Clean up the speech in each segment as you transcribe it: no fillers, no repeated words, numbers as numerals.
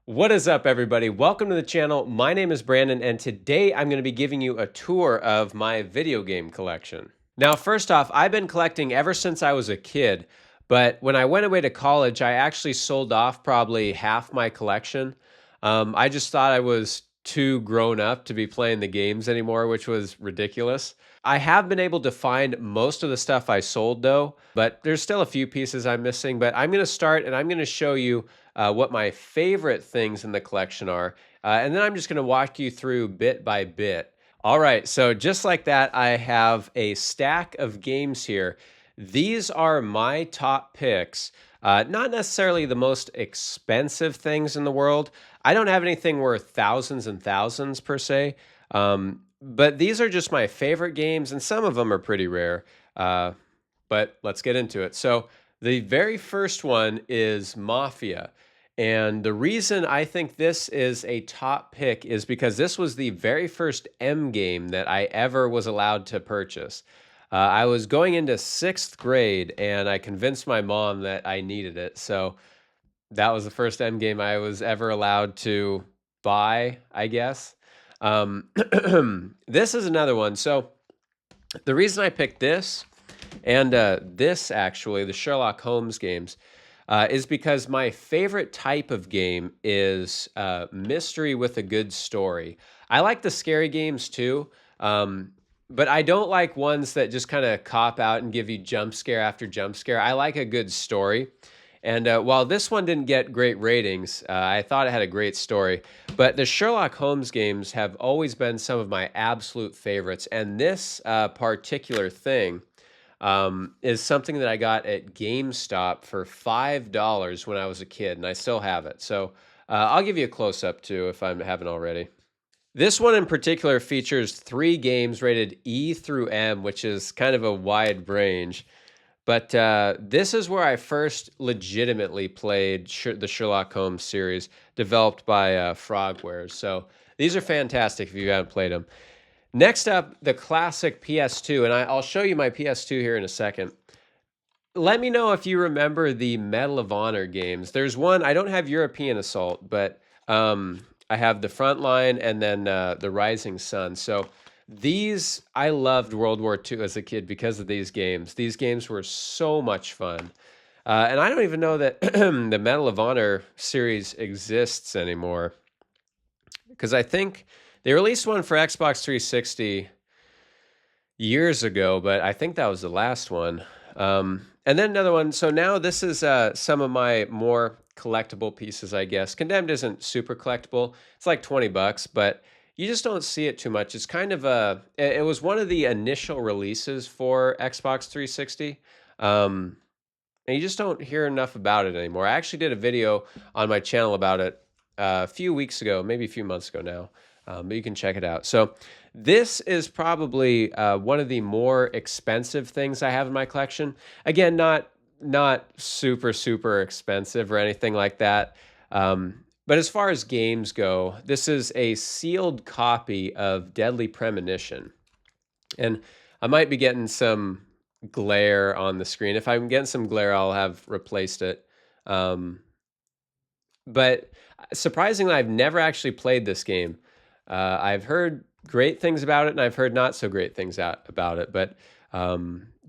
What is up, everybody? Welcome to the channel. My name is Brandon, and today I'm going to be giving you a tour of my video game collection. Now, first off, I've been collecting ever since I was a kid, but when I went away to college, I actually sold off probably half my collection. I just thought I was too grown up to be playing the games anymore, which was ridiculous. I have been able to find most of the stuff I sold though, but there's still a few pieces I'm missing. But I'm going to start and I'm going to show you what my favorite things in the collection are. And then I'm just going to walk you through bit by bit. All right, so just like that, I have a stack of games here. These are my top picks. Not necessarily the most expensive things in the world. I don't have anything worth thousands and thousands per se. But these are just my favorite games, and some of them are pretty rare. But let's get into it. So the very first one is Mafia. And the reason I think this is a top pick is because this was the very first M game that I ever was allowed to purchase. I was going into sixth grade and I convinced my mom that I needed it. So that was the first M game I was ever allowed to buy, I guess. Um, this is another one. So the reason I picked this and this actually, the Sherlock Holmes games, is because my favorite type of game is mystery with a good story. I like the scary games too, but I don't like ones that just kind of cop out and give you jump scare after jump scare. I like a good story. And while this one didn't get great ratings, I thought it had a great story. But the Sherlock Holmes games have always been some of my absolute favorites. And this particular thing is something that I got at GameStop for $5 when I was a kid, and I still have it. So I'll give you a close up too if I haven't already. This one in particular features 3 games rated E through M, which is kind of a wide range. But this is where I first legitimately played the Sherlock Holmes series, developed by Frogwares. So these are fantastic if you haven't played them. Next up, the classic PS2, and I'll show you my PS2 here in a second. Let me know if you remember the Medal of Honor games. There's one, I don't have European Assault, but I have the Frontline and then the Rising Sun. So these, I loved World War II as a kid because of these games. These games were so much fun. And I don't even know that the Medal of Honor series exists anymore. Because I think they released one for Xbox 360 years ago, but I think that was the last one. And then another one. So now this is some of my more collectible pieces, I guess. Condemned isn't super collectible. It's like $20, but you just don't see it too much. It's kind of it was one of the initial releases for Xbox 360. And you just don't hear enough about it anymore. I actually did a video on my channel about it a few weeks ago, maybe a few months ago now. But you can check it out. So this is probably one of the more expensive things I have in my collection. Again, not super expensive or anything like that. But as far as games go, this is a sealed copy of Deadly Premonition. And I might be getting some glare on the screen. If I'm getting some glare, I'll have replaced it. But surprisingly, I've never actually played this game. I've heard great things about it, and I've heard not so great things about it. But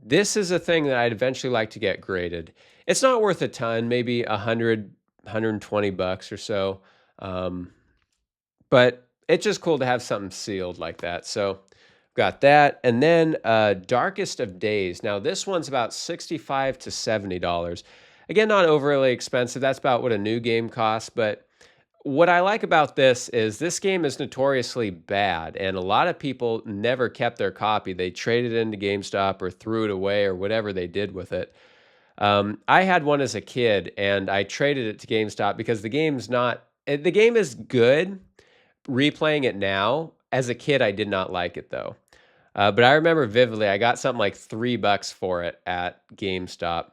this is a thing that I'd eventually like to get graded. It's not worth a ton, maybe 120 bucks or so. But it's just cool to have something sealed like that. So got that. And then Darkest of Days. Now, this one's about $65 to $70. Again, not overly expensive. That's about what a new game costs, but what I like about this game is notoriously bad, and a lot of people never kept their copy. They traded it into GameStop or threw it away or whatever they did with it. I had one as a kid, and I traded it to GameStop because the game is good. Replaying it now, as a kid, I did not like it though. But I remember vividly, I got something like $3 for it at GameStop.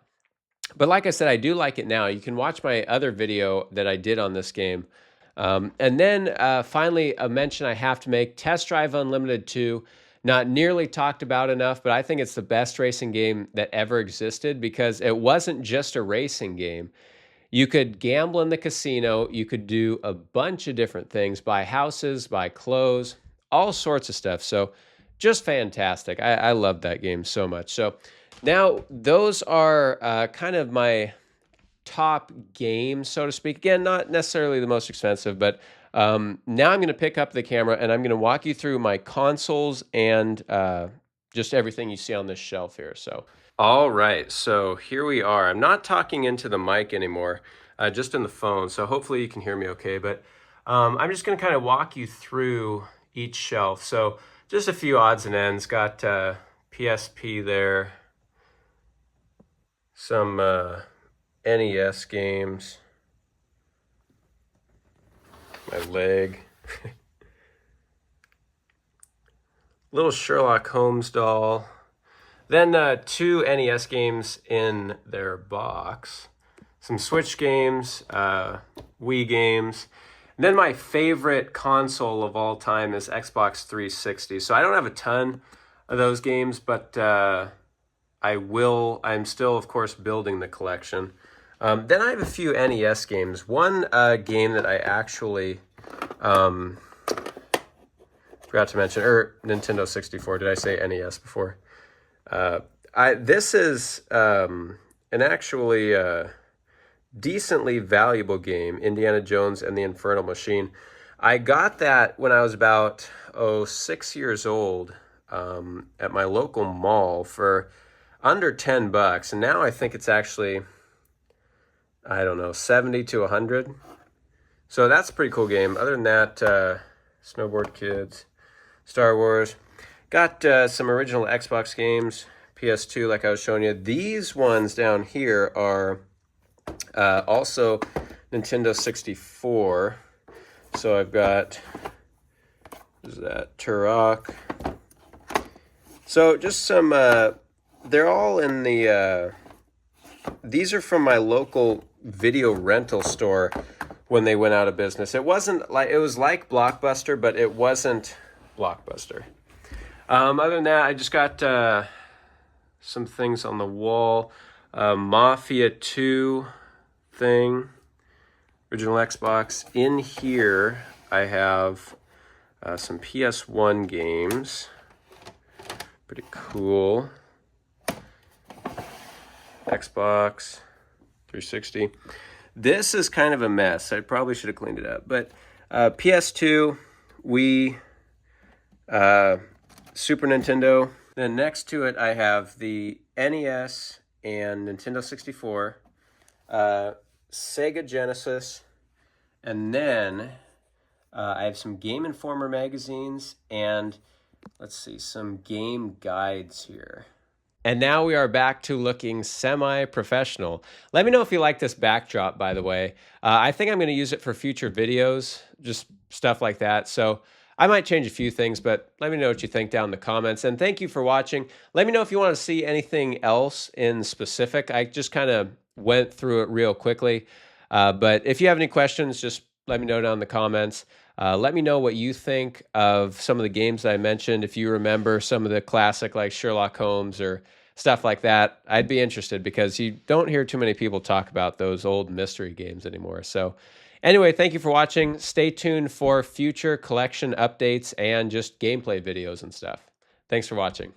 But like I said, I do like it now. You can watch my other video that I did on this game. And then finally, a mention I have to make, Test Drive Unlimited 2. Not nearly talked about enough, but I think it's the best racing game that ever existed because it wasn't just a racing game. You could gamble in the casino. You could do a bunch of different things, buy houses, buy clothes, all sorts of stuff. So just fantastic. I love that game so much. So now those are kind of my top games, so to speak. Again, not necessarily the most expensive, but now I'm going to pick up the camera and I'm going to walk you through my consoles and just everything you see on this shelf here. So, all right, so here we are. I'm not talking into the mic anymore, just in the phone. So hopefully you can hear me okay. But I'm just going to kind of walk you through each shelf. So just a few odds and ends. Got PSP there, some NES games, my leg, little Sherlock Holmes doll, then 2 NES games in their box, some Switch games, Wii games, and then my favorite console of all time is Xbox 360. So I don't have a ton of those games, but I'm still, of course, building the collection. Then I have a few NES games. One game that I actually forgot to mention, or Nintendo 64. Did I say NES before? This is an actually decently valuable game, Indiana Jones and the Infernal Machine. I got that when I was about 6 years old at my local mall for under $10, and now I think it's actually, I don't know, 70 to 100. So that's a pretty cool game. Other than that, Snowboard Kids, Star Wars. Got some original Xbox games, PS2, like I was showing you. These ones down here are also Nintendo 64. So I've got, what is that, Turok. So just some, they're all in the, these are from my local video rental store when they went out of business. It wasn't like, it was like Blockbuster, but it wasn't Blockbuster. Other than that, I just got some things on the wall. Mafia 2 thing, original Xbox. In here, I have some PS1 games. Pretty cool. Xbox 360. This is kind of a mess. I probably should have cleaned it up. But PS2, Wii, Super Nintendo. Then next to it, I have the NES and Nintendo 64, Sega Genesis, and then I have some Game Informer magazines and, let's see, some game guides here. And now we are back to looking semi-professional. Let me know if you like this backdrop, by the way. I think I'm going to use it for future videos, just stuff like that. So I might change a few things, but let me know what you think down in the comments. And thank you for watching. Let me know if you want to see anything else in specific. I just kind of went through it real quickly. But if you have any questions, just let me know down in the comments. Let me know what you think of some of the games I mentioned. If you remember some of the classic like Sherlock Holmes or stuff like that, I'd be interested because you don't hear too many people talk about those old mystery games anymore. So anyway, thank you for watching. Stay tuned for future collection updates and just gameplay videos and stuff. Thanks for watching.